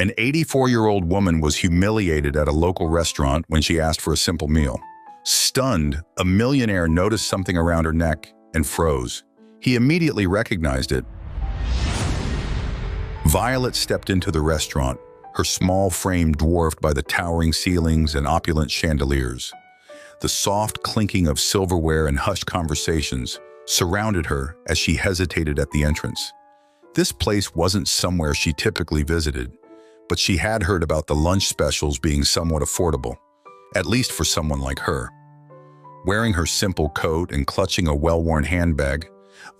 An 84-year-old woman was humiliated at a local restaurant when she asked for a simple meal. Stunned, a millionaire noticed something around her neck and froze. He immediately recognized it. Violet stepped into the restaurant, her small frame dwarfed by the towering ceilings and opulent chandeliers. The soft clinking of silverware and hushed conversations surrounded her as she hesitated at the entrance. This place wasn't somewhere she typically visited, but she had heard about the lunch specials being somewhat affordable, at least for someone like her. Wearing her simple coat and clutching a well-worn handbag,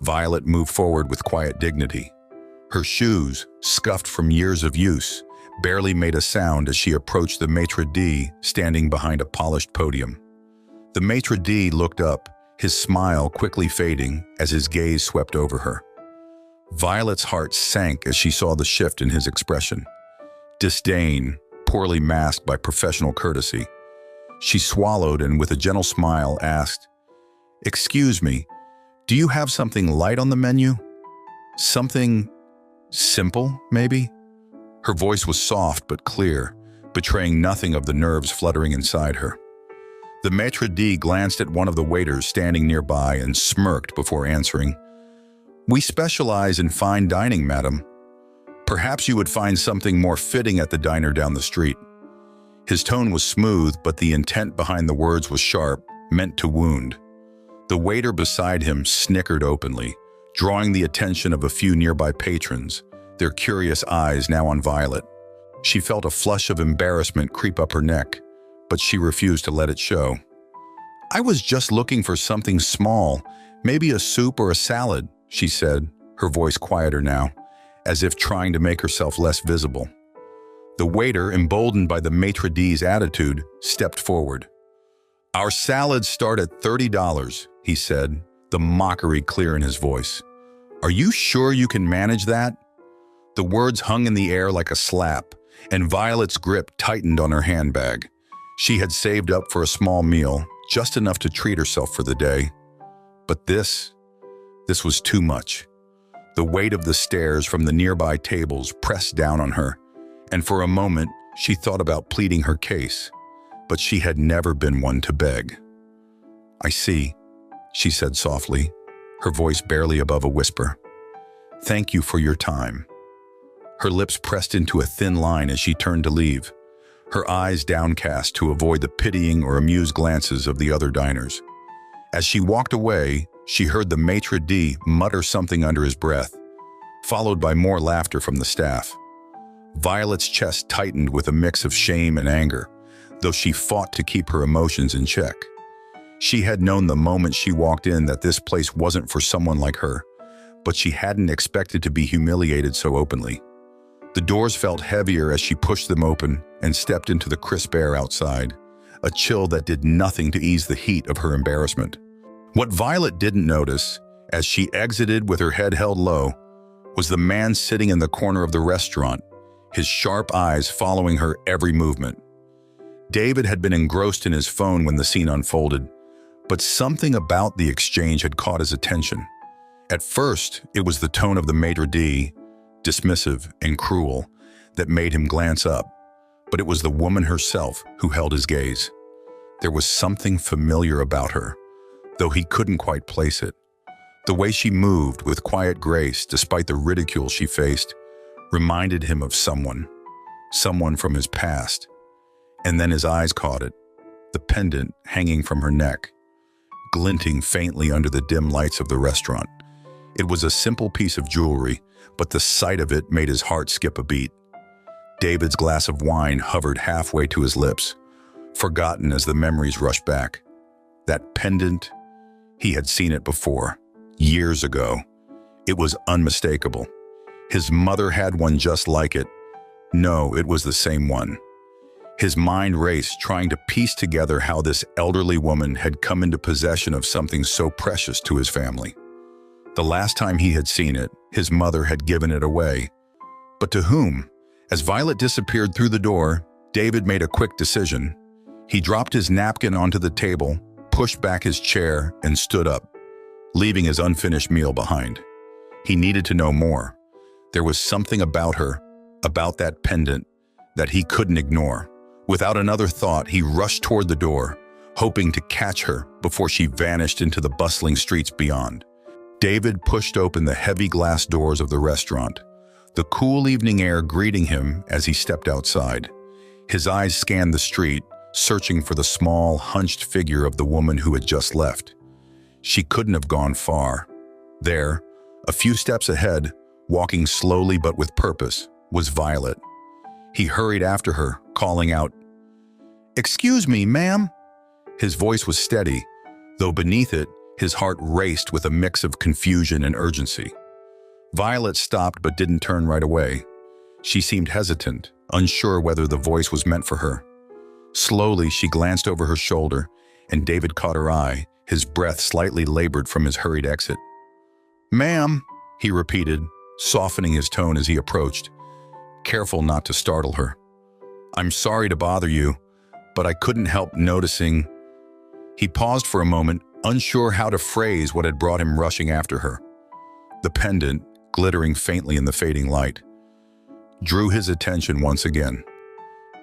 Violet moved forward with quiet dignity. Her shoes, scuffed from years of use, barely made a sound as she approached the maitre d' standing behind a polished podium. The maitre d' looked up, his smile quickly fading as his gaze swept over her. Violet's heart sank as she saw the shift in his expression. Disdain, poorly masked by professional courtesy. She swallowed and with a gentle smile asked, "Excuse me, do you have something light on the menu? Something simple, maybe?" Her voice was soft but clear, betraying nothing of the nerves fluttering inside her. The maitre d' glanced at one of the waiters standing nearby and smirked before answering, "We specialize in fine dining, madam. Perhaps you would find something more fitting at the diner down the street." His tone was smooth, but the intent behind the words was sharp, meant to wound. The waiter beside him snickered openly, drawing the attention of a few nearby patrons, their curious eyes now on Violet. She felt a flush of embarrassment creep up her neck, but she refused to let it show. "I was just looking for something small, maybe a soup or a salad," she said, her voice quieter now, as if trying to make herself less visible. The waiter, emboldened by the maitre d's attitude, stepped forward. "Our salads start at $30, he said, the mockery clear in his voice. "Are you sure you can manage that?" The words hung in the air like a slap, and Violet's grip tightened on her handbag. She had saved up for a small meal, just enough to treat herself for the day. But this was too much. The weight of the stares from the nearby tables pressed down on her, and for a moment she thought about pleading her case, but she had never been one to beg. "I see," she said softly, her voice barely above a whisper. "Thank you for your time." Her lips pressed into a thin line as she turned to leave, her eyes downcast to avoid the pitying or amused glances of the other diners. As she walked away, she heard the maitre d' mutter something under his breath, followed by more laughter from the staff. Violet's chest tightened with a mix of shame and anger, though she fought to keep her emotions in check. She had known the moment she walked in that this place wasn't for someone like her, but she hadn't expected to be humiliated so openly. The doors felt heavier as she pushed them open and stepped into the crisp air outside, a chill that did nothing to ease the heat of her embarrassment. What Violet didn't notice, as she exited with her head held low, was the man sitting in the corner of the restaurant, his sharp eyes following her every movement. David had been engrossed in his phone when the scene unfolded, but something about the exchange had caught his attention. At first, it was the tone of the maitre d', dismissive and cruel, that made him glance up, but it was the woman herself who held his gaze. There was something familiar about her, though he couldn't quite place it. The way she moved with quiet grace despite the ridicule she faced reminded him of someone from his past. And then his eyes caught it, the pendant hanging from her neck, glinting faintly under the dim lights of the restaurant. It was a simple piece of jewelry, but the sight of it made his heart skip a beat. David's glass of wine hovered halfway to his lips, forgotten as the memories rushed back. That pendant, he had seen it before, years ago. It was unmistakable. His mother had one just like it. No, it was the same one. His mind raced, trying to piece together how this elderly woman had come into possession of something so precious to his family. The last time he had seen it, his mother had given it away. But to whom? As Violet disappeared through the door, David made a quick decision. He dropped his napkin onto the table, pushed back his chair, and stood up, leaving his unfinished meal behind. He needed to know more. There was something about her, about that pendant that he couldn't ignore. Without another thought, he rushed toward the door, hoping to catch her before she vanished into the bustling streets beyond. David pushed open the heavy glass doors of the restaurant, the cool evening air greeting him as he stepped outside. His eyes scanned the street, searching for the small, hunched figure of the woman who had just left. She couldn't have gone far. There, a few steps ahead, walking slowly but with purpose, was Violet. He hurried after her, calling out, "Excuse me, ma'am." His voice was steady, though beneath it, his heart raced with a mix of confusion and urgency. Violet stopped but didn't turn right away. She seemed hesitant, unsure whether the voice was meant for her. Slowly, she glanced over her shoulder, and David caught her eye, his breath slightly labored from his hurried exit. "Ma'am," he repeated, softening his tone as he approached, careful not to startle her. "I'm sorry to bother you, but I couldn't help noticing." He paused for a moment, unsure how to phrase what had brought him rushing after her. The pendant, glittering faintly in the fading light, drew his attention once again.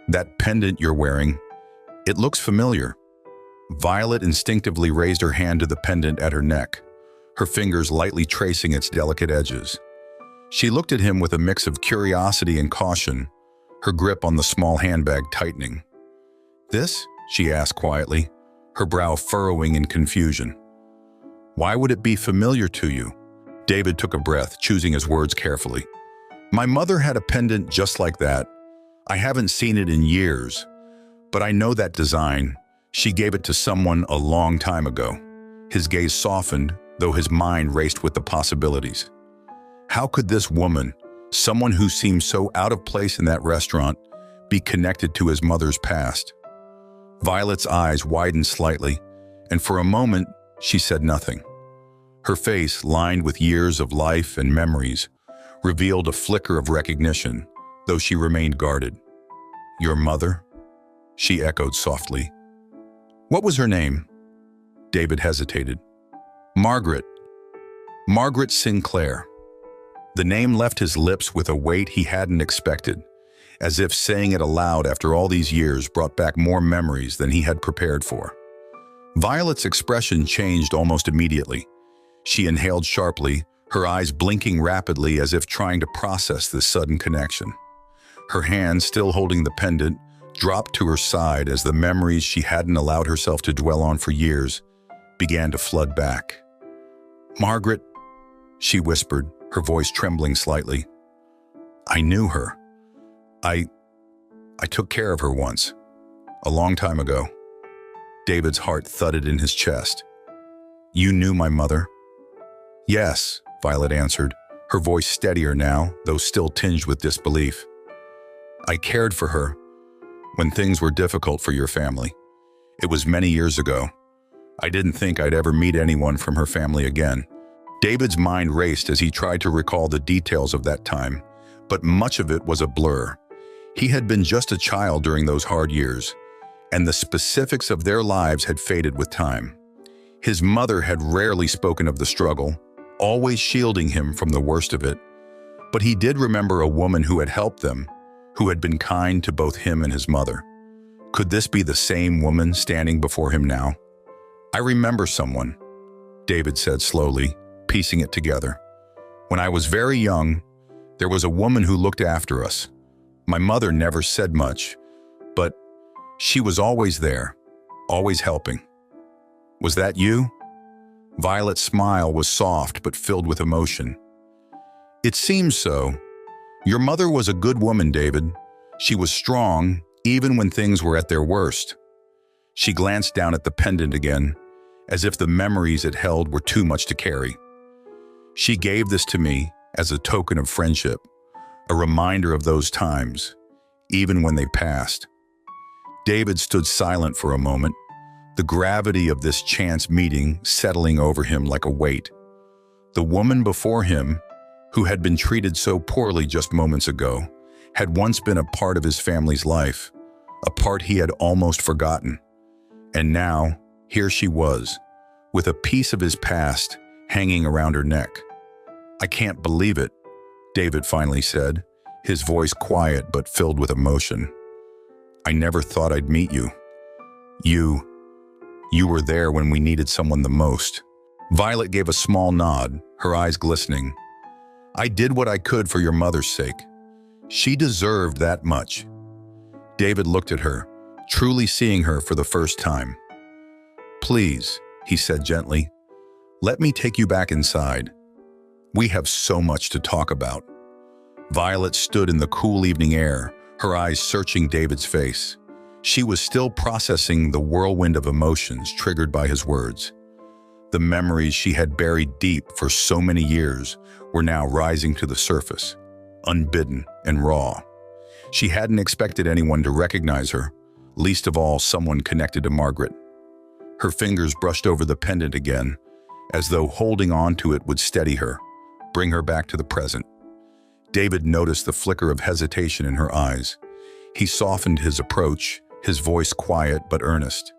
"That pendant you're wearing, it looks familiar." Violet instinctively raised her hand to the pendant at her neck, her fingers lightly tracing its delicate edges. She looked at him with a mix of curiosity and caution, her grip on the small handbag tightening. "This?" she asked quietly, her brow furrowing in confusion. "Why would it be familiar to you?" David took a breath, choosing his words carefully. "My mother had a pendant just like that. I haven't seen it in years, but I know that design. She gave it to someone a long time ago." His gaze softened, though his mind raced with the possibilities. How could this woman, someone who seemed so out of place in that restaurant, be connected to his mother's past? Violet's eyes widened slightly, and for a moment, she said nothing. Her face, lined with years of life and memories, revealed a flicker of recognition, though she remained guarded. "Your mother?" she echoed softly. "What was her name?" David hesitated. "Margaret. Margaret Sinclair." The name left his lips with a weight he hadn't expected, as if saying it aloud after all these years brought back more memories than he had prepared for. Violet's expression changed almost immediately. She inhaled sharply, her eyes blinking rapidly as if trying to process this sudden connection. Her hand, still holding the pendant, dropped to her side as the memories she hadn't allowed herself to dwell on for years began to flood back. "Margaret," she whispered, her voice trembling slightly. "I knew her. I took care of her once, a long time ago." David's heart thudded in his chest. "You knew my mother?" "Yes," Violet answered, her voice steadier now, though still tinged with disbelief. "I cared for her when things were difficult for your family. It was many years ago. I didn't think I'd ever meet anyone from her family again." David's mind raced as he tried to recall the details of that time, but much of it was a blur. He had been just a child during those hard years, and the specifics of their lives had faded with time. His mother had rarely spoken of the struggle, always shielding him from the worst of it, but he did remember a woman who had helped them, who had been kind to both him and his mother. Could this be the same woman standing before him now? "I remember someone," David said slowly, piecing it together. "When I was very young, there was a woman who looked after us. My mother never said much, but she was always there, always helping. Was that you?" Violet's smile was soft but filled with emotion. "It seems so. Your mother was a good woman, David. She was strong, even when things were at their worst." She glanced down at the pendant again, as if the memories it held were too much to carry. "She gave this to me as a token of friendship, a reminder of those times, even when they passed." David stood silent for a moment, the gravity of this chance meeting settling over him like a weight. The woman before him, who had been treated so poorly just moments ago, had once been a part of his family's life, a part he had almost forgotten. And now, here she was, with a piece of his past hanging around her neck. "I can't believe it," David finally said, his voice quiet but filled with emotion. "I never thought I'd meet you. You were there when we needed someone the most." Violet gave a small nod, her eyes glistening. "I did what I could for your mother's sake. She deserved that much." David looked at her, truly seeing her for the first time. "Please," he said gently, "let me take you back inside. We have so much to talk about." Violet stood in the cool evening air, her eyes searching David's face. She was still processing the whirlwind of emotions triggered by his words. The memories she had buried deep for so many years were now rising to the surface, unbidden and raw. She hadn't expected anyone to recognize her, least of all someone connected to Margaret. Her fingers brushed over the pendant again, as though holding on to it would steady her, bring her back to the present. David noticed the flicker of hesitation in her eyes. He softened his approach, his voice quiet but earnest.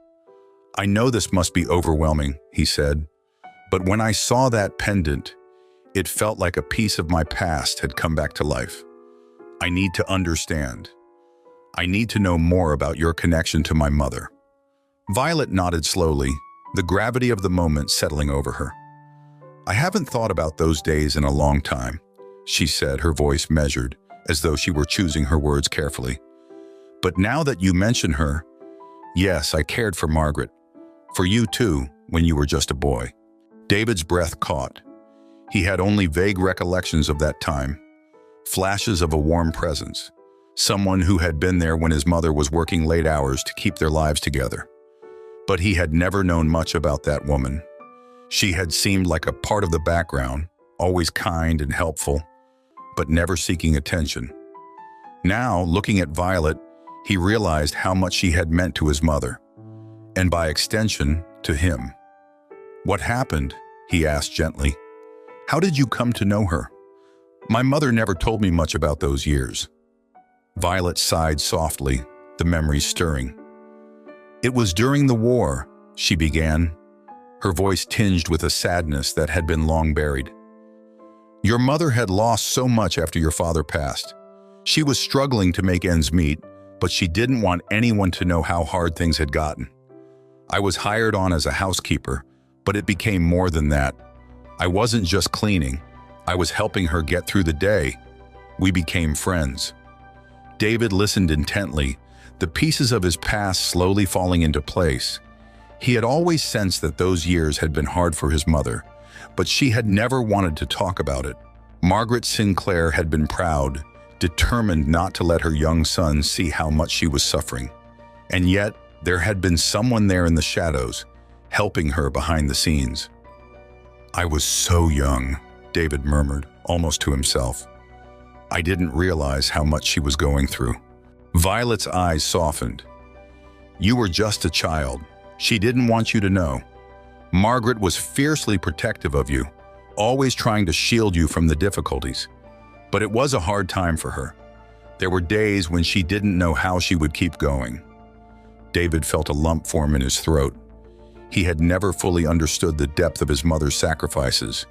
"I know this must be overwhelming," he said, "but when I saw that pendant, it felt like a piece of my past had come back to life. I need to understand. I need to know more about your connection to my mother." Violet nodded slowly, the gravity of the moment settling over her. "I haven't thought about those days in a long time," she said, her voice measured, as though she were choosing her words carefully. "But now that you mention her, yes, I cared for Margaret. For you too, when you were just a boy." David's breath caught. He had only vague recollections of that time, flashes of a warm presence, someone who had been there when his mother was working late hours to keep their lives together. But he had never known much about that woman. She had seemed like a part of the background, always kind and helpful, but never seeking attention. Now, looking at Violet, he realized how much she had meant to his mother, and by extension, to him. "What happened?" he asked gently. "How did you come to know her? My mother never told me much about those years." Violet sighed softly, the memories stirring. "It was during the war," she began, her voice tinged with a sadness that had been long buried. "Your mother had lost so much after your father passed. She was struggling to make ends meet, but she didn't want anyone to know how hard things had gotten. I was hired on as a housekeeper, but it became more than that. I wasn't just cleaning, I was helping her get through the day. We became friends." David listened intently, the pieces of his past slowly falling into place. He had always sensed that those years had been hard for his mother, but she had never wanted to talk about it. Margaret Sinclair had been proud, determined not to let her young son see how much she was suffering. And yet, there had been someone there in the shadows, helping her behind the scenes. "I was so young," David murmured, almost to himself. "I didn't realize how much she was going through." Violet's eyes softened. "You were just a child. She didn't want you to know. Margaret was fiercely protective of you, always trying to shield you from the difficulties. But it was a hard time for her. There were days when she didn't know how she would keep going." David felt a lump form in his throat. He had never fully understood the depth of his mother's sacrifices,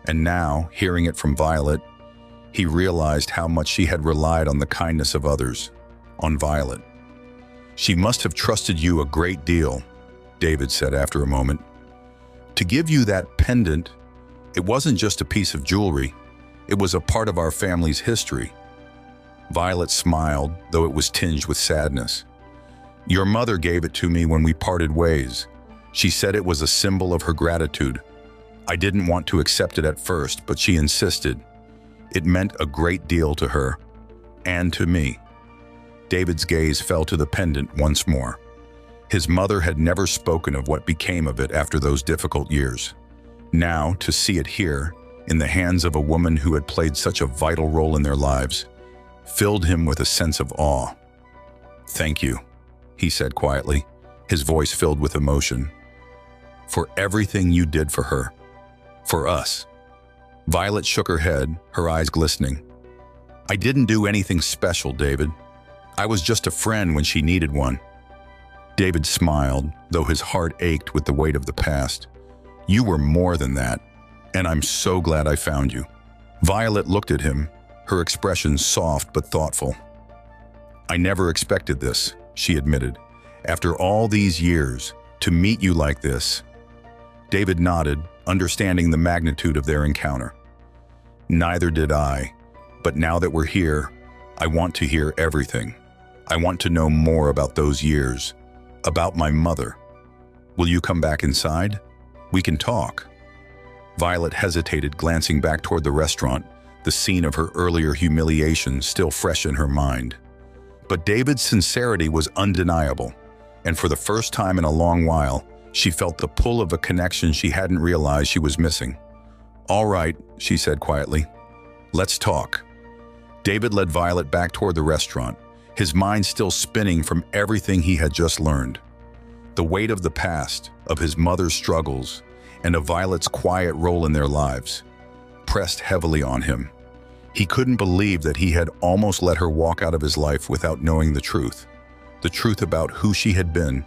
and now, hearing it from Violet, he realized how much she had relied on the kindness of others, on Violet. "She must have trusted you a great deal," David said after a moment. "To give you that pendant, it wasn't just a piece of jewelry, it was a part of our family's history." Violet smiled, though it was tinged with sadness. "Your mother gave it to me when we parted ways. She said it was a symbol of her gratitude. I didn't want to accept it at first, but she insisted. It meant a great deal to her, and to me." David's gaze fell to the pendant once more. His mother had never spoken of what became of it after those difficult years. Now, to see it here, in the hands of a woman who had played such a vital role in their lives, filled him with a sense of awe. "Thank you," he said quietly, his voice filled with emotion. "For everything you did for her. For us." Violet shook her head, her eyes glistening. "I didn't do anything special, David. I was just a friend when she needed one." David smiled, though his heart ached with the weight of the past. "You were more than that, and I'm so glad I found you." Violet looked at him, her expression soft but thoughtful. "I never expected this," she admitted. "After all these years, to meet you like this." David nodded, understanding the magnitude of their encounter. "Neither did I, but now that we're here, I want to hear everything. I want to know more about those years, about my mother. Will you come back inside? We can talk." Violet hesitated, glancing back toward the restaurant, the scene of her earlier humiliation still fresh in her mind. But David's sincerity was undeniable, and for the first time in a long while, she felt the pull of a connection she hadn't realized she was missing. "All right," she said quietly. "Let's talk." David led Violet back toward the restaurant, his mind still spinning from everything he had just learned. The weight of the past, of his mother's struggles, and of Violet's quiet role in their lives, pressed heavily on him. He couldn't believe that he had almost let her walk out of his life without knowing the truth about who she had been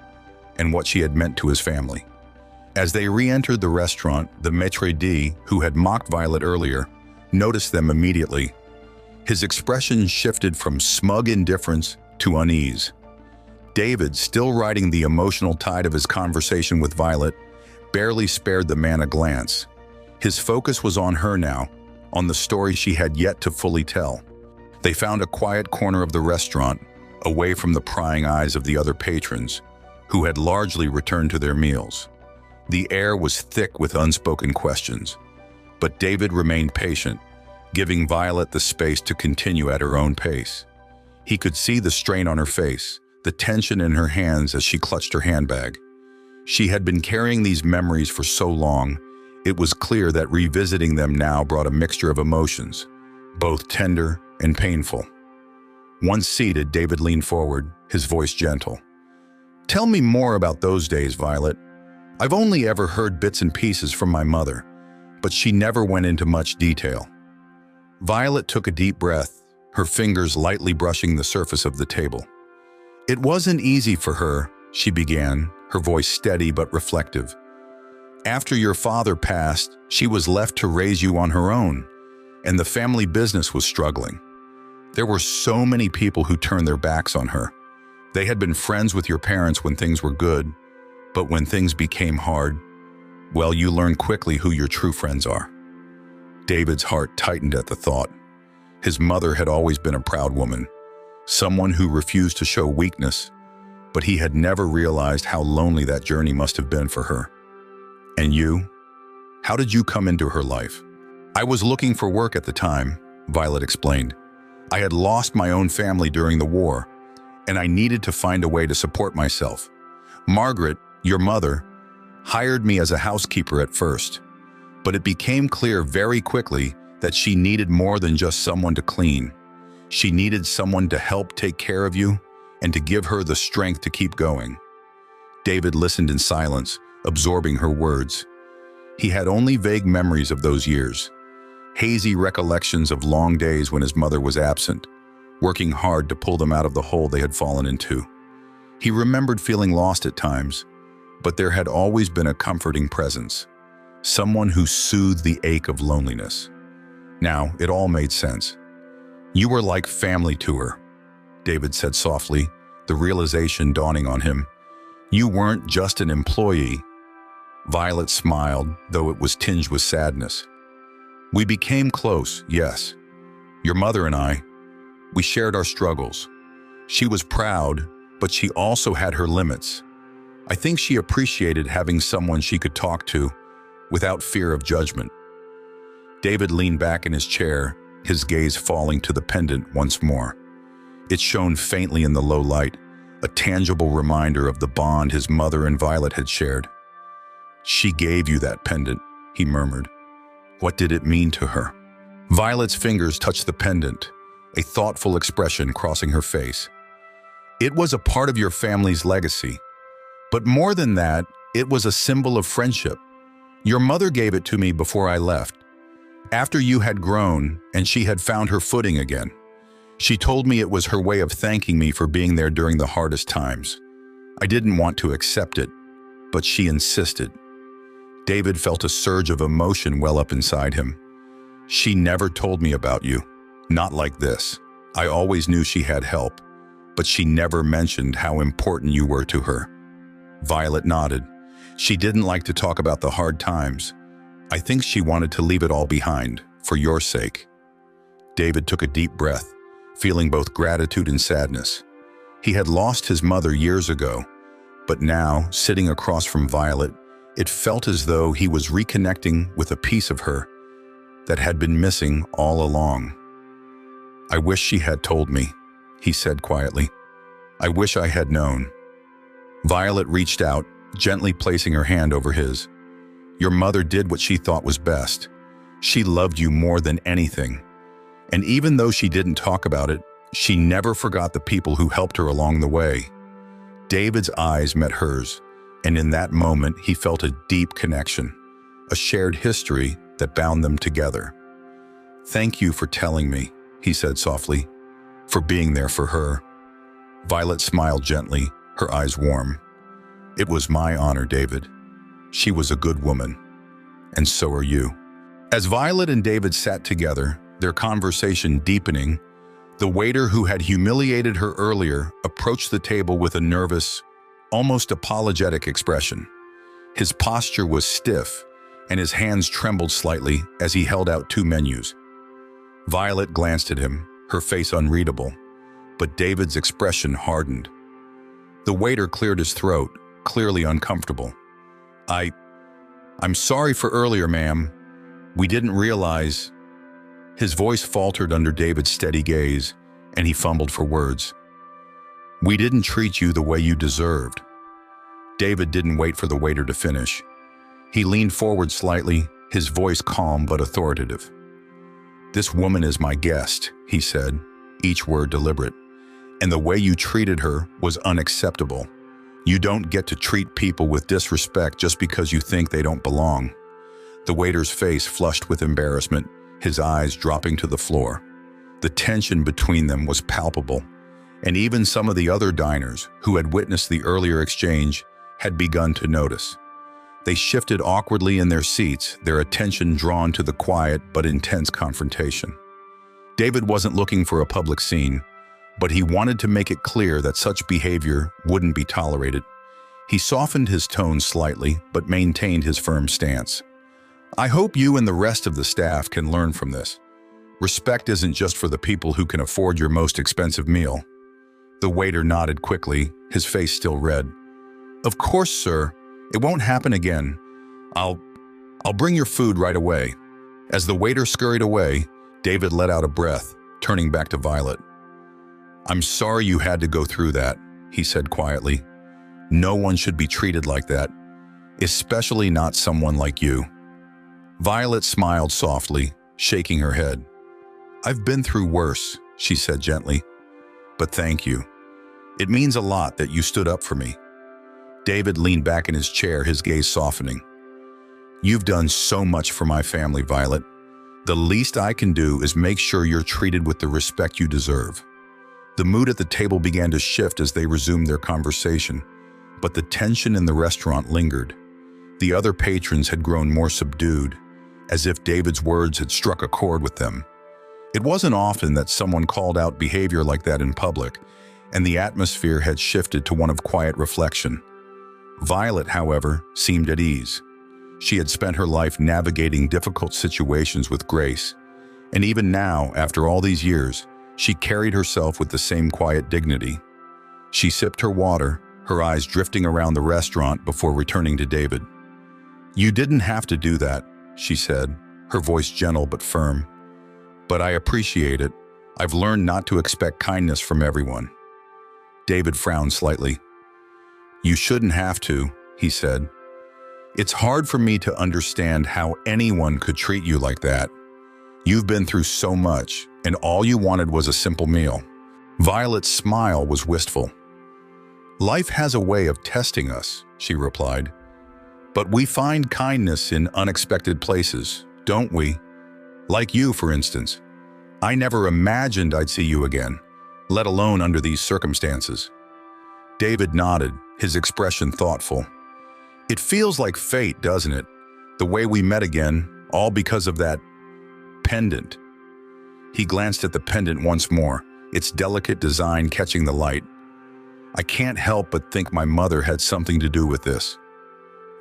and what she had meant to his family. As they re-entered the restaurant, the maitre d', who had mocked Violet earlier, noticed them immediately. His expression shifted from smug indifference to unease. David, still riding the emotional tide of his conversation with Violet, barely spared the man a glance. His focus was on her now, on the story she had yet to fully tell. They found a quiet corner of the restaurant, away from the prying eyes of the other patrons, who had largely returned to their meals. The air was thick with unspoken questions, but David remained patient, giving Violet the space to continue at her own pace. He could see the strain on her face, the tension in her hands as she clutched her handbag. She had been carrying these memories for so long, it was clear that revisiting them now brought a mixture of emotions, both tender and painful. Once seated, David leaned forward, his voice gentle. "Tell me more about those days, Violet. I've only ever heard bits and pieces from my mother, but she never went into much detail." Violet took a deep breath, her fingers lightly brushing the surface of the table. "It wasn't easy for her," she began, her voice steady but reflective. "After your father passed, she was left to raise you on her own, and the family business was struggling. There were so many people who turned their backs on her. They had been friends with your parents when things were good, but when things became hard, well, you learn quickly who your true friends are." David's heart tightened at the thought. His mother had always been a proud woman, someone who refused to show weakness, but he had never realized how lonely that journey must have been for her. "And you? How did you come into her life?" "I was looking for work at the time," Violet explained. "I had lost my own family during the war, and I needed to find a way to support myself. Margaret, your mother, hired me as a housekeeper at first, but it became clear very quickly that she needed more than just someone to clean. She needed someone to help take care of you and to give her the strength to keep going." David listened in silence, absorbing her words. He had only vague memories of those years, hazy recollections of long days when his mother was absent, working hard to pull them out of the hole they had fallen into. He remembered feeling lost at times, but there had always been a comforting presence, someone who soothed the ache of loneliness. Now, it all made sense. "You were like family to her," David said softly, the realization dawning on him. "You weren't just an employee." Violet smiled, though it was tinged with sadness. "We became close, yes. Your mother and I, we shared our struggles. She was proud, but she also had her limits. I think she appreciated having someone she could talk to without fear of judgment." David leaned back in his chair, his gaze falling to the pendant once more. It shone faintly in the low light, a tangible reminder of the bond his mother and Violet had shared. "She gave you that pendant," he murmured. "What did it mean to her?" Violet's fingers touched the pendant, a thoughtful expression crossing her face. "It was a part of your family's legacy. But more than that, it was a symbol of friendship. Your mother gave it to me before I left, after you had grown and she had found her footing again. She told me it was her way of thanking me for being there during the hardest times. I didn't want to accept it, but she insisted." David felt a surge of emotion well up inside him. "She never told me about you," Not like this. I always knew she had help, but she never mentioned how important you were to her." Violet nodded. She didn't like to talk about the hard times. I think she wanted to leave it all behind, for your sake. David took a deep breath, feeling both gratitude and sadness. He had lost his mother years ago, but now, sitting across from Violet, it felt as though he was reconnecting with a piece of her that had been missing all along. "I wish she had told me," he said quietly. "I wish I had known." Violet reached out, gently placing her hand over his. "Your mother did what she thought was best. She loved you more than anything. And even though she didn't talk about it, she never forgot the people who helped her along the way." David's eyes met hers, and in that moment he felt a deep connection, a shared history that bound them together. "Thank you for telling me," he said softly, "for being there for her." Violet smiled gently, her eyes warm. "It was my honor, David. She was a good woman, and so are you." As Violet and David sat together, their conversation deepening, the waiter who had humiliated her earlier approached the table with a nervous, almost apologetic expression. His posture was stiff, and his hands trembled slightly as he held out 2 menus. Violet glanced at him, her face unreadable, but David's expression hardened. The waiter cleared his throat, clearly uncomfortable. I'm sorry for earlier, ma'am. We didn't realize." His voice faltered under David's steady gaze, and he fumbled for words. "We didn't treat you the way you deserved." David didn't wait for the waiter to finish. He leaned forward slightly, his voice calm but authoritative. "This woman is my guest," he said, each word deliberate, "and the way you treated her was unacceptable. You don't get to treat people with disrespect just because you think they don't belong." The waiter's face flushed with embarrassment, his eyes dropping to the floor. The tension between them was palpable, and even some of the other diners who had witnessed the earlier exchange had begun to notice. They shifted awkwardly in their seats, their attention drawn to the quiet but intense confrontation. David wasn't looking for a public scene, but he wanted to make it clear that such behavior wouldn't be tolerated. He softened his tone slightly, but maintained his firm stance. "I hope you and the rest of the staff can learn from this. Respect isn't just for the people who can afford your most expensive meal." The waiter nodded quickly, his face still red. "Of course, sir. It won't happen again. I'll bring your food right away." As the waiter scurried away, David let out a breath, turning back to Violet. "I'm sorry you had to go through that," he said quietly. "No one should be treated like that, especially not someone like you." Violet smiled softly, shaking her head. "I've been through worse," she said gently. "But thank you. It means a lot that you stood up for me." David leaned back in his chair, his gaze softening. "You've done so much for my family, Violet. The least I can do is make sure you're treated with the respect you deserve." The mood at the table began to shift as they resumed their conversation, but the tension in the restaurant lingered. The other patrons had grown more subdued, as if David's words had struck a chord with them. It wasn't often that someone called out behavior like that in public, and the atmosphere had shifted to one of quiet reflection. Violet, however, seemed at ease. She had spent her life navigating difficult situations with grace, and even now, after all these years, she carried herself with the same quiet dignity. She sipped her water, her eyes drifting around the restaurant before returning to David. "You didn't have to do that," she said, her voice gentle but firm. "But I appreciate it. I've learned not to expect kindness from everyone." David frowned slightly. "You shouldn't have to," he said. "It's hard for me to understand how anyone could treat you like that. You've been through so much, and all you wanted was a simple meal." Violet's smile was wistful. "Life has a way of testing us," she replied. "But we find kindness in unexpected places, don't we? Like you, for instance. I never imagined I'd see you again, let alone under these circumstances." David nodded, his expression thoughtful. "It feels like fate, doesn't it? The way we met again, all because of that pendant." He glanced at the pendant once more, its delicate design catching the light. I can't help but think my mother had something to do with this.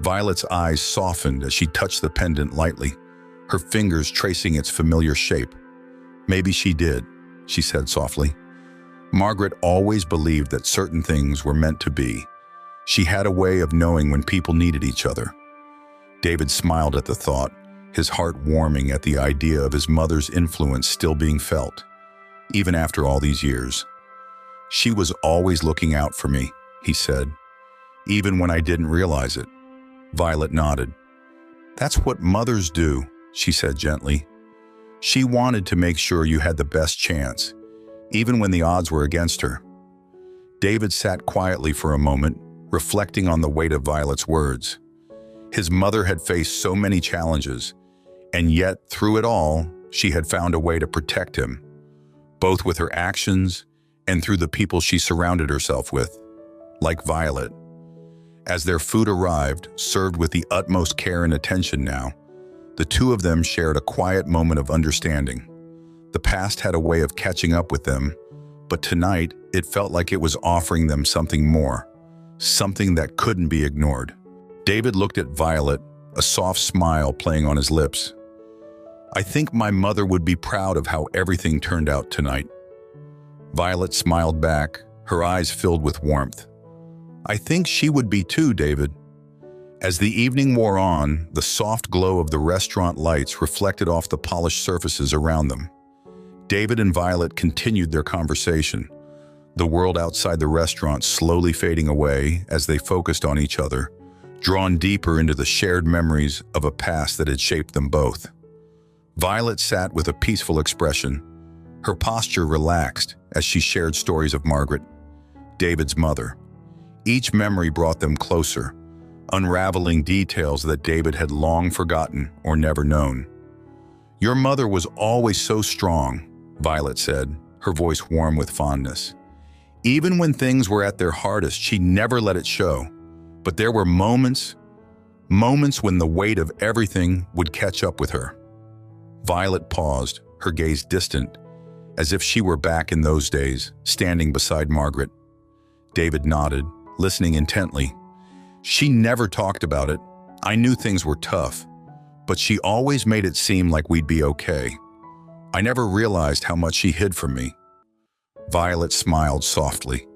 Violet's eyes softened as she touched the pendant lightly, her fingers tracing its familiar shape. Maybe she did, she said softly. Margaret always believed that certain things were meant to be. She had a way of knowing when people needed each other. David smiled at the thought, his heart warming at the idea of his mother's influence still being felt, even after all these years. She was always looking out for me, he said, even when I didn't realize it. Violet nodded. That's what mothers do, she said gently. She wanted to make sure you had the best chance, even when the odds were against her. David sat quietly for a moment, reflecting on the weight of Violet's words. His mother had faced so many challenges, and yet, through it all, she had found a way to protect him, both with her actions and through the people she surrounded herself with, like Violet. As their food arrived, served with the utmost care and attention now, the two of them shared a quiet moment of understanding. The past had a way of catching up with them, but tonight it felt like it was offering them something more, something that couldn't be ignored. David looked at Violet, a soft smile playing on his lips. I think my mother would be proud of how everything turned out tonight. Violet smiled back, her eyes filled with warmth. I think she would be too, David. As the evening wore on, the soft glow of the restaurant lights reflected off the polished surfaces around them. David and Violet continued their conversation, the world outside the restaurant slowly fading away as they focused on each other, drawn deeper into the shared memories of a past that had shaped them both. Violet sat with a peaceful expression, her posture relaxed as she shared stories of Margaret, David's mother. Each memory brought them closer, unraveling details that David had long forgotten or never known. Your mother was always so strong, Violet said, her voice warm with fondness. Even when things were at their hardest, she never let it show. But there were moments when the weight of everything would catch up with her. Violet paused, her gaze distant, as if she were back in those days, standing beside Margaret. David nodded, listening intently. She never talked about it. I knew things were tough, but she always made it seem like we'd be okay. I never realized how much she hid from me. Violet smiled softly,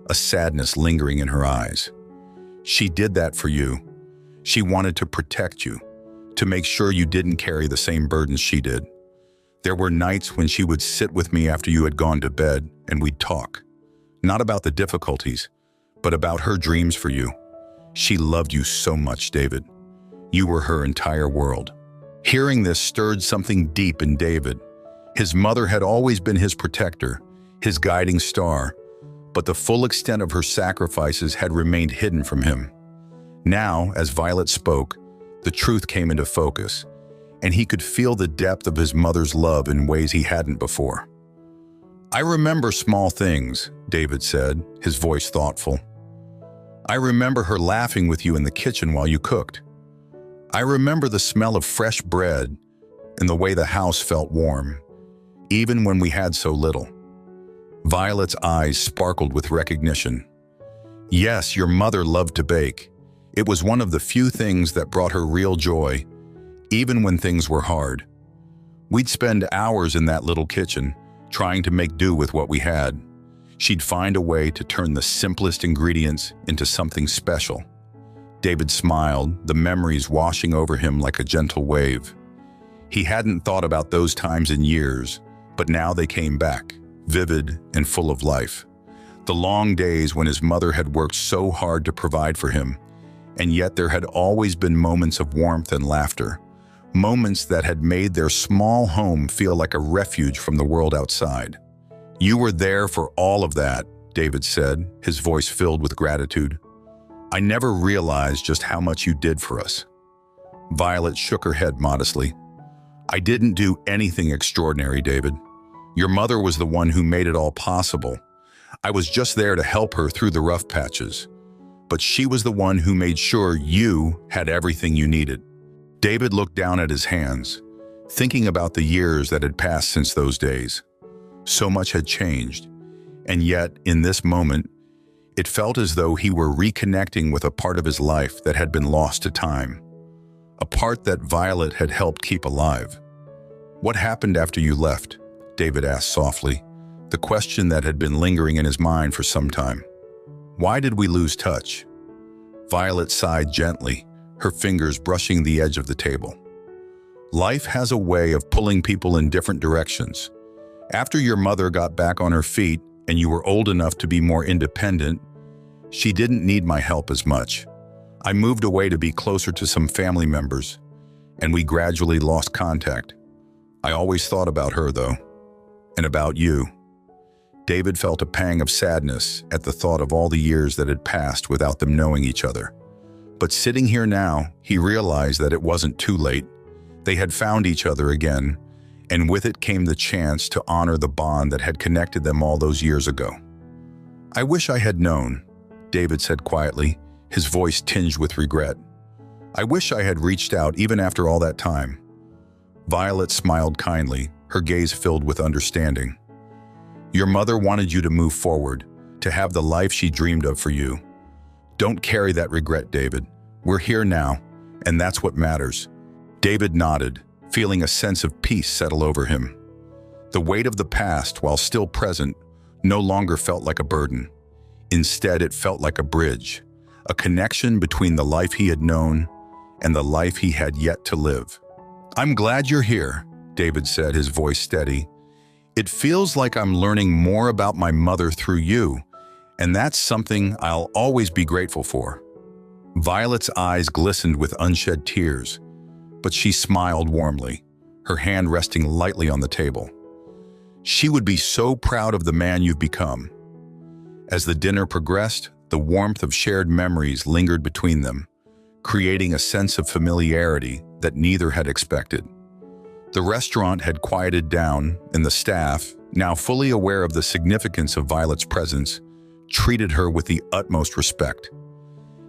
a sadness lingering in her eyes. She did that for you. She wanted to protect you, to make sure you didn't carry the same burdens she did. There were nights when she would sit with me after you had gone to bed and we'd talk, not about the difficulties, but about her dreams for you. She loved you so much, David. You were her entire world. Hearing this stirred something deep in David. His mother had always been his protector, his guiding star, but the full extent of her sacrifices had remained hidden from him. Now, as Violet spoke, the truth came into focus, and he could feel the depth of his mother's love in ways he hadn't before. I remember small things, David said, his voice thoughtful. I remember her laughing with you in the kitchen while you cooked. I remember the smell of fresh bread and the way the house felt warm, even when we had so little. Violet's eyes sparkled with recognition. Yes, your mother loved to bake. It was one of the few things that brought her real joy, even when things were hard. We'd spend hours in that little kitchen, trying to make do with what we had. She'd find a way to turn the simplest ingredients into something special. David smiled, the memories washing over him like a gentle wave. He hadn't thought about those times in years, but now they came back, vivid and full of life. The long days when his mother had worked so hard to provide for him, and yet there had always been moments of warmth and laughter, moments that had made their small home feel like a refuge from the world outside. You were there for all of that, David said, his voice filled with gratitude. I never realized just how much you did for us. Violet shook her head modestly. I didn't do anything extraordinary, David. Your mother was the one who made it all possible. I was just there to help her through the rough patches. But she was the one who made sure you had everything you needed. David looked down at his hands, thinking about the years that had passed since those days. So much had changed, and yet, in this moment, it felt as though he were reconnecting with a part of his life that had been lost to time, a part that Violet had helped keep alive. "What happened after you left?" David asked softly, the question that had been lingering in his mind for some time. "Why did we lose touch?" Violet sighed gently, her fingers brushing the edge of the table. "Life has a way of pulling people in different directions. After your mother got back on her feet and you were old enough to be more independent, she didn't need my help as much. I moved away to be closer to some family members, and we gradually lost contact. I always thought about her, though, and about you." David felt a pang of sadness at the thought of all the years that had passed without them knowing each other. But sitting here now, he realized that it wasn't too late. They had found each other again, and with it came the chance to honor the bond that had connected them all those years ago. "I wish I had known," David said quietly, his voice tinged with regret. "I wish I had reached out even after all that time." Violet smiled kindly, her gaze filled with understanding. "Your mother wanted you to move forward, to have the life she dreamed of for you. Don't carry that regret, David. We're here now, and that's what matters." David nodded, feeling a sense of peace settle over him. The weight of the past, while still present, no longer felt like a burden. Instead, it felt like a bridge, a connection between the life he had known and the life he had yet to live. "I'm glad you're here," David said, his voice steady. "It feels like I'm learning more about my mother through you, and that's something I'll always be grateful for." Violet's eyes glistened with unshed tears, but she smiled warmly, her hand resting lightly on the table. She would be so proud of the man you've become. As the dinner progressed, the warmth of shared memories lingered between them, creating a sense of familiarity that neither had expected. The restaurant had quieted down, and the staff, now fully aware of the significance of Violet's presence, treated her with the utmost respect.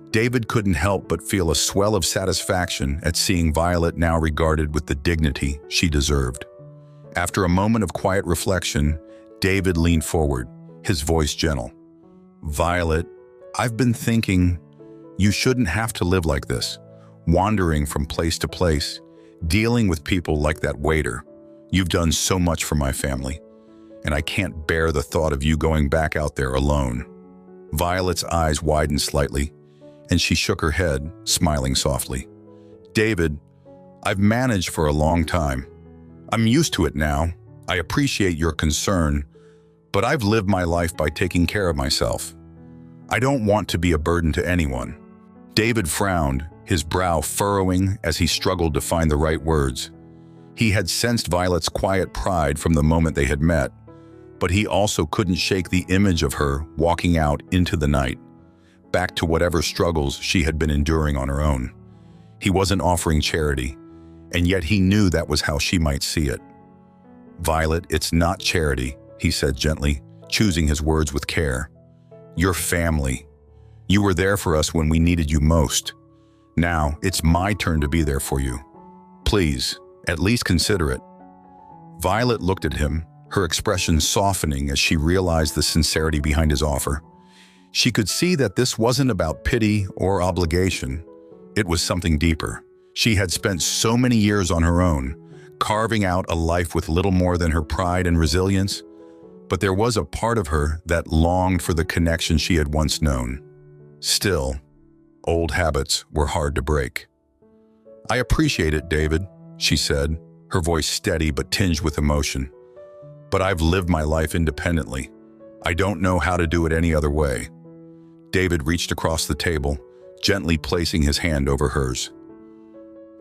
David couldn't help but feel a swell of satisfaction at seeing Violet now regarded with the dignity she deserved. After a moment of quiet reflection, David leaned forward, his voice gentle. "Violet, I've been thinking, you shouldn't have to live like this, wandering from place to place, dealing with people like that waiter. You've done so much for my family, and I can't bear the thought of you going back out there alone." Violet's eyes widened slightly, and she shook her head, smiling softly. "David, I've managed for a long time. I'm used to it now. I appreciate your concern, but I've lived my life by taking care of myself. I don't want to be a burden to anyone." David frowned, his brow furrowing as he struggled to find the right words. He had sensed Violet's quiet pride from the moment they had met, but he also couldn't shake the image of her walking out into the night, back to whatever struggles she had been enduring on her own. He wasn't offering charity, and yet he knew that was how she might see it. "Violet, it's not charity," he said gently, choosing his words with care. "You're family. You were there for us when we needed you most. Now, it's my turn to be there for you. Please, at least consider it." Violet looked at him, her expression softening as she realized the sincerity behind his offer. She could see that this wasn't about pity or obligation. It was something deeper. She had spent so many years on her own, carving out a life with little more than her pride and resilience, but there was a part of her that longed for the connection she had once known. Still, old habits were hard to break. "I appreciate it, David," she said, her voice steady but tinged with emotion. "But I've lived my life independently. I don't know how to do it any other way." David reached across the table, gently placing his hand over hers.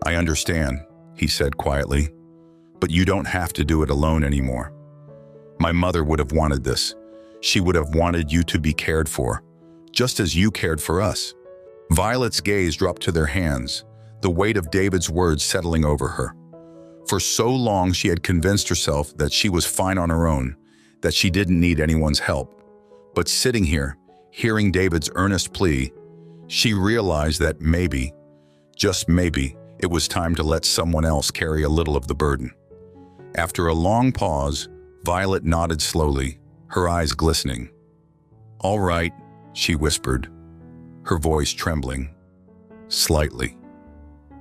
"I understand," he said quietly, "but you don't have to do it alone anymore. My mother would have wanted this. She would have wanted you to be cared for, just as you cared for us." Violet's gaze dropped to their hands, the weight of David's words settling over her. For so long she had convinced herself that she was fine on her own, that she didn't need anyone's help. But sitting here, hearing David's earnest plea, she realized that maybe, just maybe, It was time to let someone else carry a little of the burden. After a long pause, Violet nodded slowly, her eyes glistening. "All right," she whispered, her voice trembling slightly.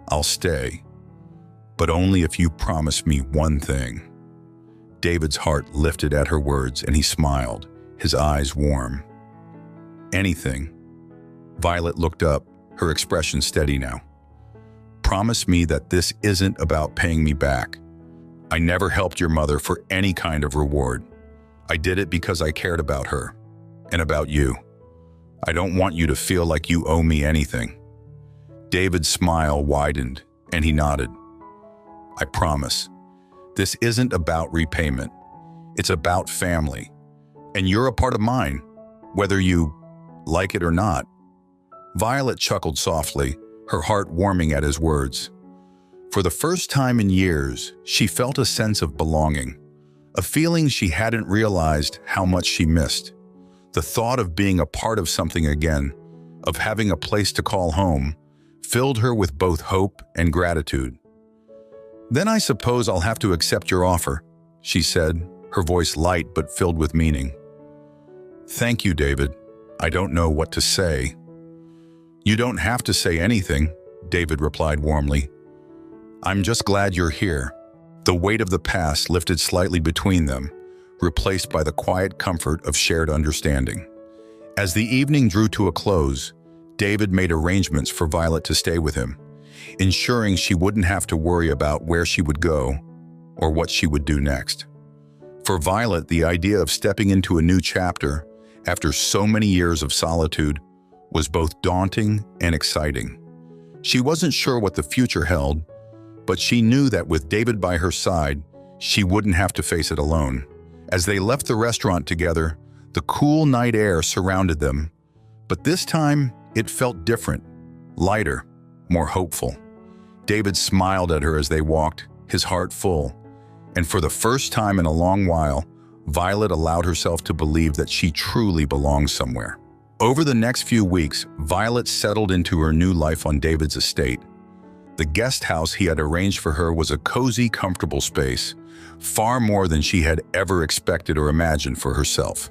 "I'll stay, but only if you promise me one thing." David's heart lifted at her words and he smiled, his eyes warm. "Anything." Violet looked up, her expression steady now. "Promise me that this isn't about paying me back. I never helped your mother for any kind of reward. I did it because I cared about her and about you. I don't want you to feel like you owe me anything." David's smile widened and he nodded. "I promise. This isn't about repayment. It's about family. And you're a part of mine, whether you like it or not." Violet chuckled softly, her heart warming at his words. For the first time in years, she felt a sense of belonging, a feeling she hadn't realized how much she missed. The thought of being a part of something again, of having a place to call home, filled her with both hope and gratitude. "Then I suppose I'll have to accept your offer," she said, her voice light but filled with meaning. "Thank you, David. I don't know what to say." "You don't have to say anything," David replied warmly. "I'm just glad you're here." The weight of the past lifted slightly between them, replaced by the quiet comfort of shared understanding. As the evening drew to a close, David made arrangements for Violet to stay with him, ensuring she wouldn't have to worry about where she would go or what she would do next. For Violet, the idea of stepping into a new chapter after so many years of solitude was both daunting and exciting. She wasn't sure what the future held, but she knew that with David by her side, she wouldn't have to face it alone. As they left the restaurant together, the cool night air surrounded them, but this time it felt different, lighter, more hopeful. David smiled at her as they walked, his heart full, and for the first time in a long while, Violet allowed herself to believe that she truly belonged somewhere. Over the next few weeks, Violet settled into her new life on David's estate. The guest house he had arranged for her was a cozy, comfortable space, far more than she had ever expected or imagined for herself.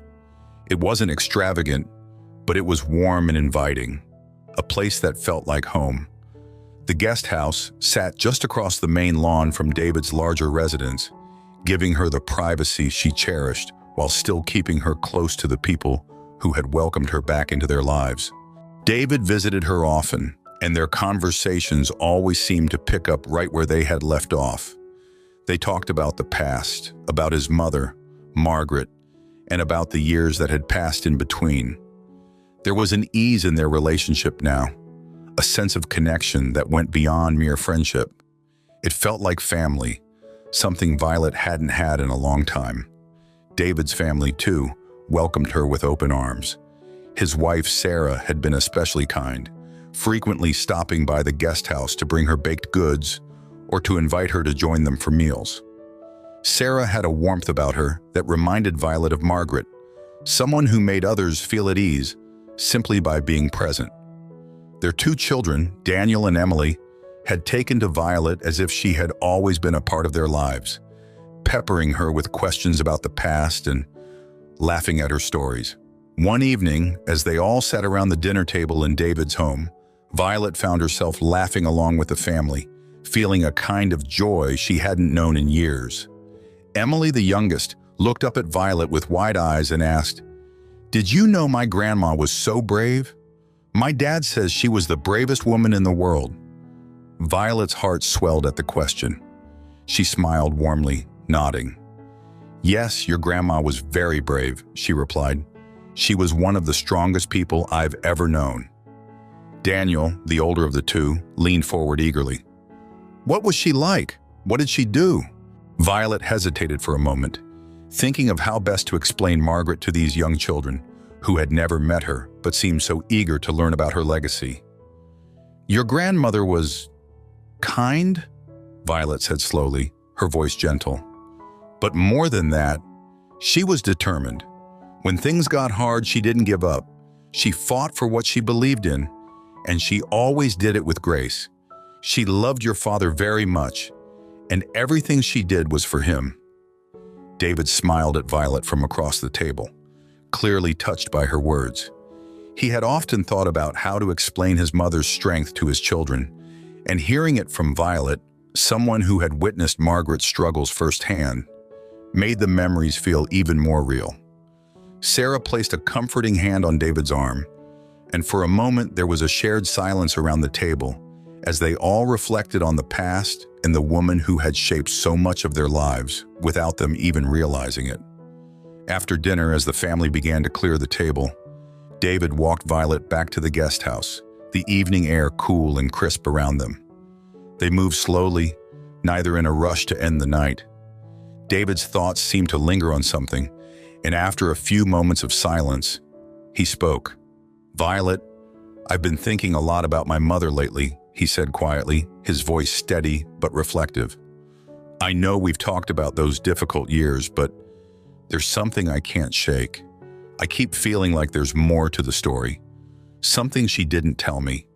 It wasn't extravagant, but it was warm and inviting, a place that felt like home. The guest house sat just across the main lawn from David's larger residence, giving her the privacy she cherished while still keeping her close to the people who had welcomed her back into their lives. David visited her often, and their conversations always seemed to pick up right where they had left off. They talked about the past, about his mother, Margaret, and about the years that had passed in between. There was an ease in their relationship now, a sense of connection that went beyond mere friendship. It felt like family, something Violet hadn't had in a long time. David's family, too, welcomed her with open arms. His wife, Sarah, had been especially kind, frequently stopping by the guest house to bring her baked goods or to invite her to join them for meals. Sarah had a warmth about her that reminded Violet of Margaret, someone who made others feel at ease simply by being present. Their two children, Daniel and Emily, had taken to Violet as if she had always been a part of their lives, peppering her with questions about the past and laughing at her stories. One evening, as they all sat around the dinner table in David's home, Violet found herself laughing along with the family, feeling a kind of joy she hadn't known in years. Emily, the youngest, looked up at Violet with wide eyes and asked, "Did you know my grandma was so brave? My dad says she was the bravest woman in the world." Violet's heart swelled at the question. She smiled warmly, nodding. "Yes, your grandma was very brave," she replied. "She was one of the strongest people I've ever known." Daniel, the older of the two, leaned forward eagerly. "What was she like? What did she do?" Violet hesitated for a moment, thinking of how best to explain Margaret to these young children, who had never met her but seemed so eager to learn about her legacy. "Your grandmother was kind?" Violet said slowly, her voice gentle. "But more than that, she was determined. When things got hard, she didn't give up. She fought for what she believed in, and she always did it with grace. She loved your father very much, and everything she did was for him." David smiled at Violet from across the table, clearly touched by her words. He had often thought about how to explain his mother's strength to his children, and hearing it from Violet, someone who had witnessed Margaret's struggles firsthand, made the memories feel even more real. Sarah placed a comforting hand on David's arm, and for a moment there was a shared silence around the table as they all reflected on the past and the woman who had shaped so much of their lives without them even realizing it. After dinner, as the family began to clear the table, David walked Violet back to the guest house, the evening air cool and crisp around them. They moved slowly, neither in a rush to end the night. David's thoughts seemed to linger on something, and after a few moments of silence, he spoke. "Violet, I've been thinking a lot about my mother lately," he said quietly, his voice steady but reflective. "I know we've talked about those difficult years, but there's something I can't shake. I keep feeling like there's more to the story. Something she didn't tell me."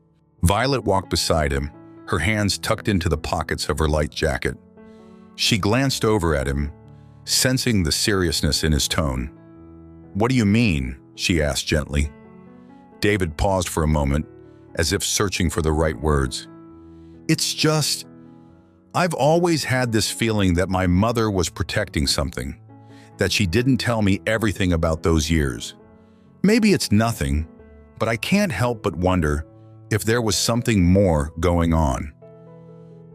Violet walked beside him, her hands tucked into the pockets of her light jacket. She glanced over at him, sensing the seriousness in his tone. "What do you mean?" she asked gently. David paused for a moment, as if searching for the right words. "It's just, I've always had this feeling that my mother was protecting something, that she didn't tell me everything about those years. Maybe it's nothing, but I can't help but wonder if there was something more going on."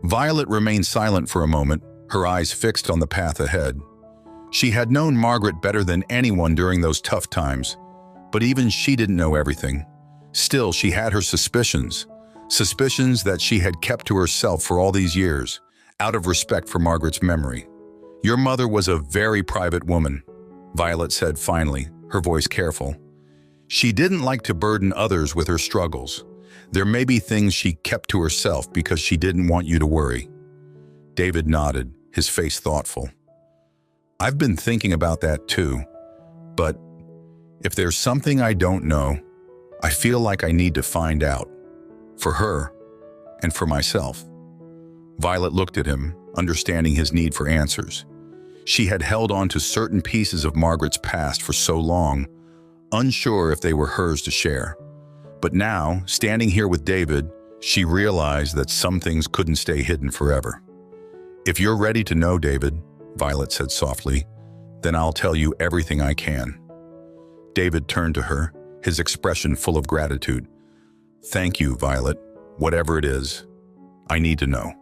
Violet remained silent for a moment, her eyes fixed on the path ahead. She had known Margaret better than anyone during those tough times, but even she didn't know everything. Still, she had her suspicions that she had kept to herself for all these years, out of respect for Margaret's memory. "Your mother was a very private woman," Violet said finally, her voice careful. "She didn't like to burden others with her struggles. There may be things she kept to herself because she didn't want you to worry." David nodded, his face thoughtful. "I've been thinking about that too, but if there's something I don't know, I feel like I need to find out, for her and for myself." Violet looked at him, understanding his need for answers. She had held on to certain pieces of Margaret's past for so long, unsure if they were hers to share. But now, standing here with David, she realized that some things couldn't stay hidden forever. "If you're ready to know, David," Violet said softly, "then I'll tell you everything I can." David turned to her, his expression full of gratitude. "Thank you, Violet. Whatever it is, I need to know."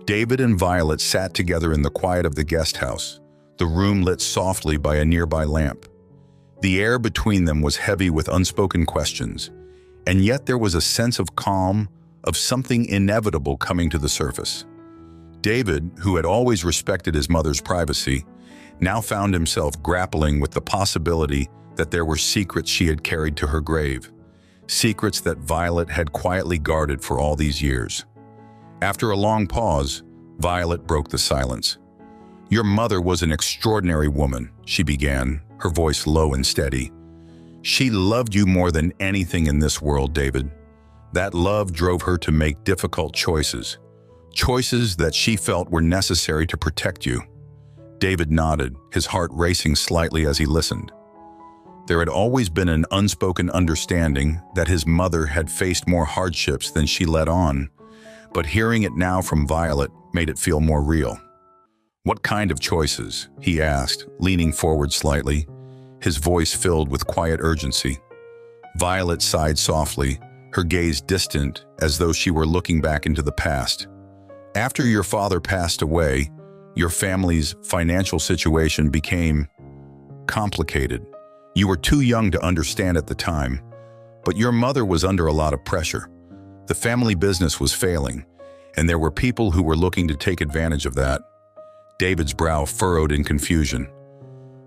David and Violet sat together in the quiet of the guest house, the room lit softly by a nearby lamp. The air between them was heavy with unspoken questions, and yet there was a sense of calm, of something inevitable coming to the surface. David, who had always respected his mother's privacy, now found himself grappling with the possibility that there were secrets she had carried to her grave, secrets that Violet had quietly guarded for all these years. After a long pause, Violet broke the silence. "Your mother was an extraordinary woman," she began, her voice low and steady. "She loved you more than anything in this world, David. That love drove her to make difficult choices, choices that she felt were necessary to protect you." David nodded, his heart racing slightly as he listened. There had always been an unspoken understanding that his mother had faced more hardships than she let on, but hearing it now from Violet made it feel more real. "What kind of choices?" he asked, leaning forward slightly, his voice filled with quiet urgency. Violet sighed softly, her gaze distant as though she were looking back into the past. "After your father passed away, your family's financial situation became complicated. You were too young to understand at the time, but your mother was under a lot of pressure. The family business was failing, and there were people who were looking to take advantage of that." David's brow furrowed in confusion.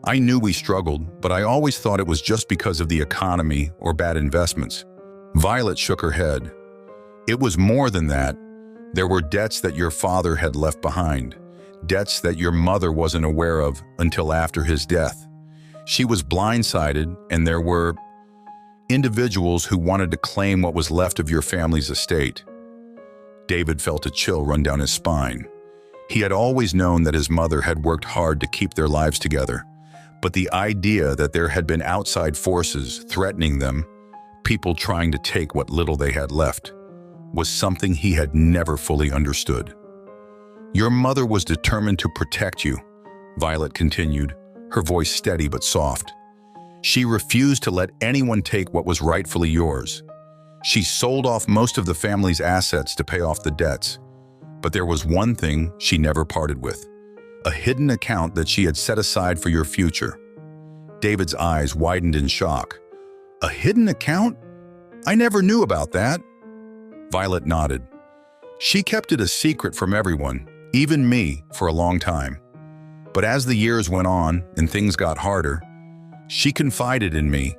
"I knew we struggled, but I always thought it was just because of the economy or bad investments." Violet shook her head. "It was more than that. There were debts that your father had left behind, debts that your mother wasn't aware of until after his death. She was blindsided, and there were individuals who wanted to claim what was left of your family's estate." David felt a chill run down his spine. He had always known that his mother had worked hard to keep their lives together, but the idea that there had been outside forces threatening them, people trying to take what little they had left, was something he had never fully understood. "Your mother was determined to protect you," Violet continued, her voice steady but soft. "She refused to let anyone take what was rightfully yours. She sold off most of the family's assets to pay off the debts. But there was one thing she never parted with, a hidden account that she had set aside for your future." David's eyes widened in shock. "A hidden account? I never knew about that." Violet nodded. "She kept it a secret from everyone, even me, for a long time. But as the years went on and things got harder, she confided in me.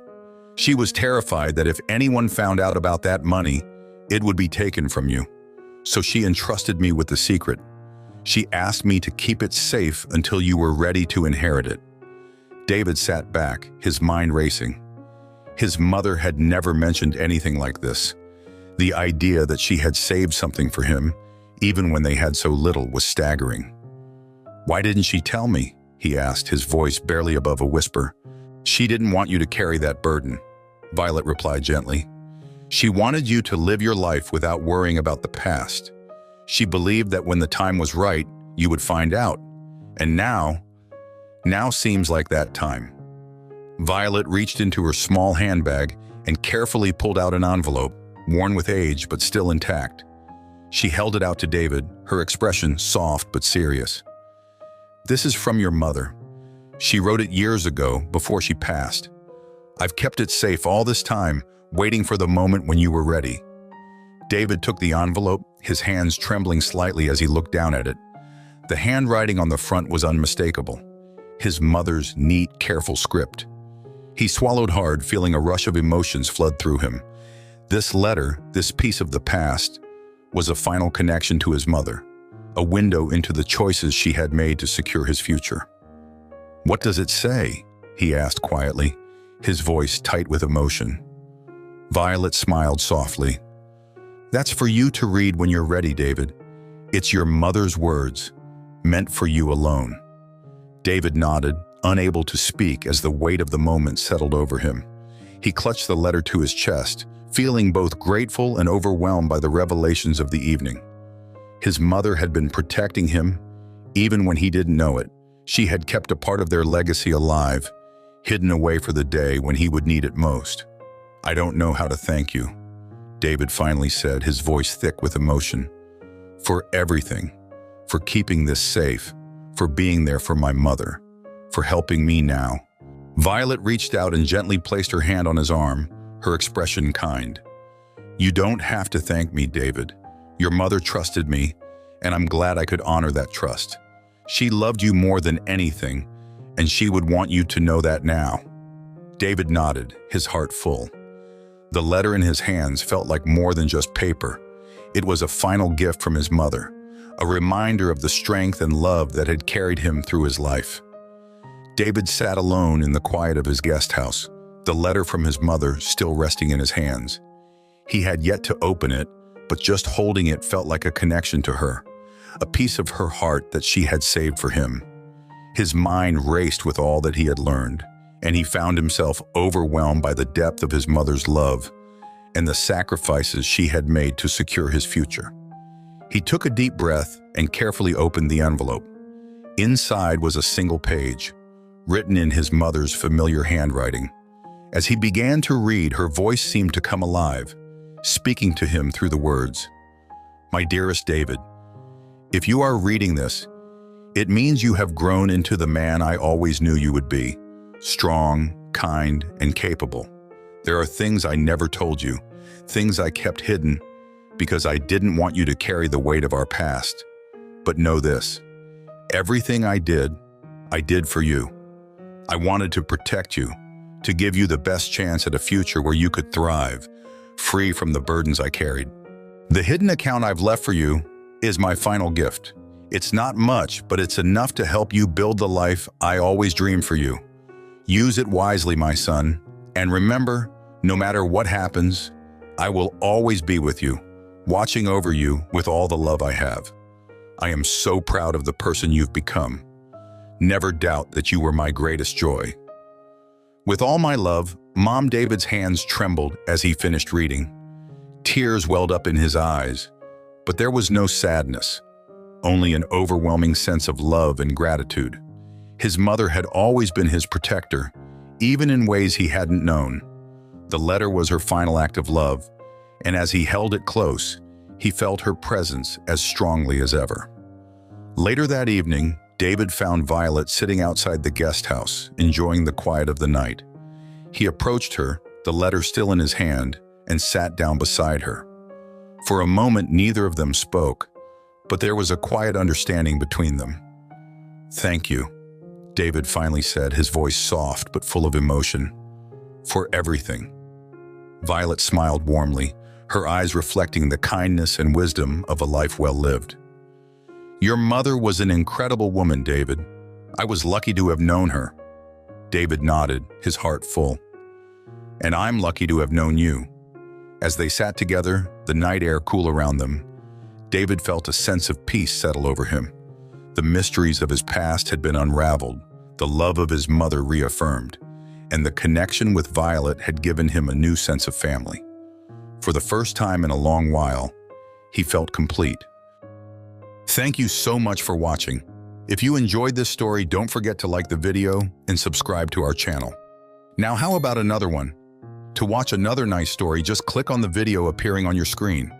She was terrified that if anyone found out about that money, it would be taken from you. So she entrusted me with the secret. She asked me to keep it safe until you were ready to inherit it." David sat back, his mind racing. His mother had never mentioned anything like this. The idea that she had saved something for him, even when they had so little, was staggering. "Why didn't she tell me?" he asked, his voice barely above a whisper. "She didn't want you to carry that burden," Violet replied gently. "She wanted you to live your life without worrying about the past. She believed that when the time was right, you would find out. And now seems like that time." Violet reached into her small handbag and carefully pulled out an envelope, worn with age but still intact. She held it out to David, her expression soft but serious. "This is from your mother. She wrote it years ago, before she passed. I've kept it safe all this time, waiting for the moment when you were ready." David took the envelope, his hands trembling slightly as he looked down at it. The handwriting on the front was unmistakable, his mother's neat, careful script. He swallowed hard, feeling a rush of emotions flood through him. This letter, this piece of the past, was a final connection to his mother, a window into the choices she had made to secure his future. "What does it say?" he asked quietly, his voice tight with emotion. Violet smiled softly. "That's for you to read when you're ready, David. It's your mother's words, meant for you alone." David nodded, unable to speak as the weight of the moment settled over him. He clutched the letter to his chest, feeling both grateful and overwhelmed by the revelations of the evening. His mother had been protecting him, even when he didn't know it. She had kept a part of their legacy alive, hidden away for the day when he would need it most. "I don't know how to thank you," David finally said, his voice thick with emotion. "For everything, for keeping this safe, for being there for my mother, for helping me now." Violet reached out and gently placed her hand on his arm, her expression kind. "You don't have to thank me, David. Your mother trusted me, and I'm glad I could honor that trust. She loved you more than anything, and she would want you to know that now." David nodded, his heart full. The letter in his hands felt like more than just paper. It was a final gift from his mother, a reminder of the strength and love that had carried him through his life. David sat alone in the quiet of his guest house, the letter from his mother still resting in his hands. He had yet to open it, but just holding it felt like a connection to her, a piece of her heart that she had saved for him. His mind raced with all that he had learned, and he found himself overwhelmed by the depth of his mother's love and the sacrifices she had made to secure his future. He took a deep breath and carefully opened the envelope. Inside was a single page, written in his mother's familiar handwriting. As he began to read, her voice seemed to come alive, speaking to him through the words. "My dearest David, if you are reading this, it means you have grown into the man I always knew you would be, strong, kind, and capable. There are things I never told you, things I kept hidden, because I didn't want you to carry the weight of our past. But know this, everything I did for you. I wanted to protect you, to give you the best chance at a future where you could thrive, free from the burdens I carried. The hidden account I've left for you is my final gift. It's not much, but it's enough to help you build the life I always dreamed for you. Use it wisely, my son, and remember, no matter what happens, I will always be with you, watching over you with all the love I have. I am so proud of the person you've become. Never doubt that you were my greatest joy." With all my love, Mom David's hands trembled as he finished reading. Tears welled up in his eyes, but there was no sadness, only an overwhelming sense of love and gratitude. His mother had always been his protector, even in ways he hadn't known. The letter was her final act of love, and as he held it close, he felt her presence as strongly as ever. Later that evening, David found Violet sitting outside the guest house, enjoying the quiet of the night. He approached her, the letter still in his hand, and sat down beside her. For a moment, neither of them spoke, but there was a quiet understanding between them. "Thank you," David finally said, his voice soft but full of emotion. "For everything." Violet smiled warmly, her eyes reflecting the kindness and wisdom of a life well lived. "Your mother was an incredible woman, David. I was lucky to have known her." David nodded, his heart full. "And I'm lucky to have known you." As they sat together, the night air cool around them, David felt a sense of peace settle over him. The mysteries of his past had been unraveled, the love of his mother reaffirmed, and the connection with Violet had given him a new sense of family. For the first time in a long while, he felt complete. Thank you so much for watching. If you enjoyed this story, don't forget to like the video and subscribe to our channel. Now, how about another one? To watch another nice story, just click on the video appearing on your screen.